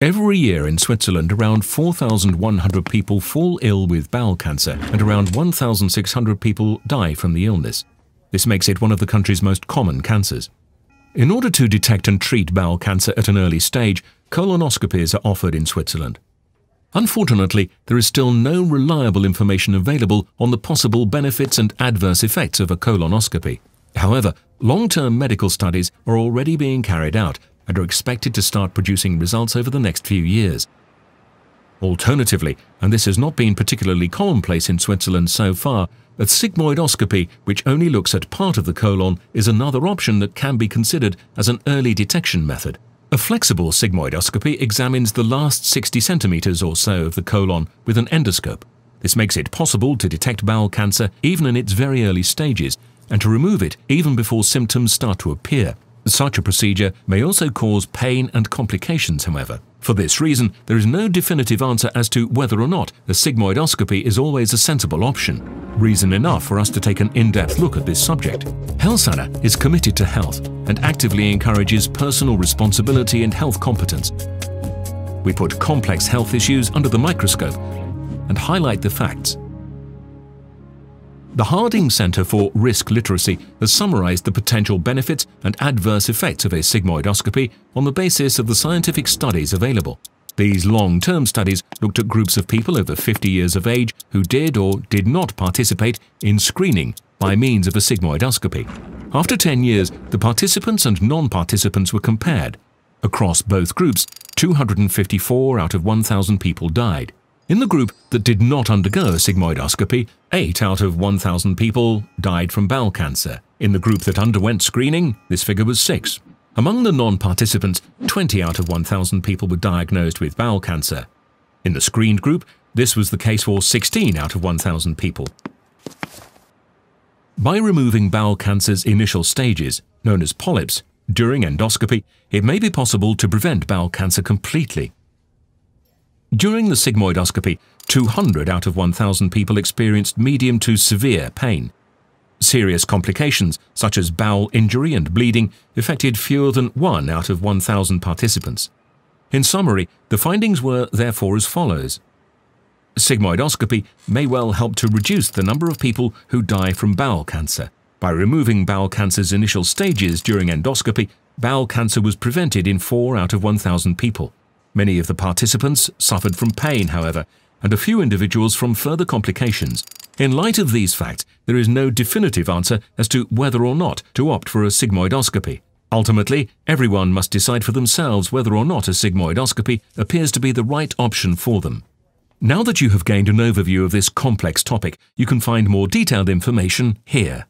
Every year in Switzerland, around 4,100 people fall ill with bowel cancer and around 1,600 people die from the illness. This makes it one of the country's most common cancers. In order to detect and treat bowel cancer at an early stage, colonoscopies are offered in Switzerland. Unfortunately, there is still no reliable information available on the possible benefits and adverse effects of a colonoscopy. However, long-term medical studies are already being carried out and are expected to start producing results over the next few years. Alternatively, and this has not been particularly commonplace in Switzerland so far, a sigmoidoscopy, which only looks at part of the colon, is another option that can be considered as an early detection method. A flexible sigmoidoscopy examines the last 60 centimeters or so of the colon with an endoscope. This makes it possible to detect bowel cancer even in its very early stages and to remove it even before symptoms start to appear. Such a procedure may also cause pain and complications, however. For this reason, there is no definitive answer as to whether or not a sigmoidoscopy is always a sensible option. Reason enough for us to take an in-depth look at this subject. Helsana is committed to health and actively encourages personal responsibility and health competence. We put complex health issues under the microscope and highlight the facts. The Harding Center for Risk Literacy has summarized the potential benefits and adverse effects of a sigmoidoscopy on the basis of the scientific studies available. These long-term studies looked at groups of people over 50 years of age who did or did not participate in screening by means of a sigmoidoscopy. After 10 years, the participants and non-participants were compared. Across both groups, 254 out of 1,000 people died. In the group that did not undergo a sigmoidoscopy, 8 out of 1,000 people died from bowel cancer. In the group that underwent screening, this figure was 6. Among the non-participants, 20 out of 1,000 people were diagnosed with bowel cancer. In the screened group, this was the case for 16 out of 1,000 people. By removing bowel cancer's initial stages, known as polyps, during endoscopy, it may be possible to prevent bowel cancer completely. During the sigmoidoscopy, 200 out of 1,000 people experienced medium to severe pain. Serious complications, such as bowel injury and bleeding, affected fewer than 1 out of 1,000 participants. In summary, the findings were therefore as follows. Sigmoidoscopy may well help to reduce the number of people who die from bowel cancer. By removing bowel cancer's initial stages during endoscopy, bowel cancer was prevented in 4 out of 1,000 people. Many of the participants suffered from pain, however, and a few individuals from further complications. In light of these facts, there is no definitive answer as to whether or not to opt for a sigmoidoscopy. Ultimately, everyone must decide for themselves whether or not a sigmoidoscopy appears to be the right option for them. Now that you have gained an overview of this complex topic, you can find more detailed information here.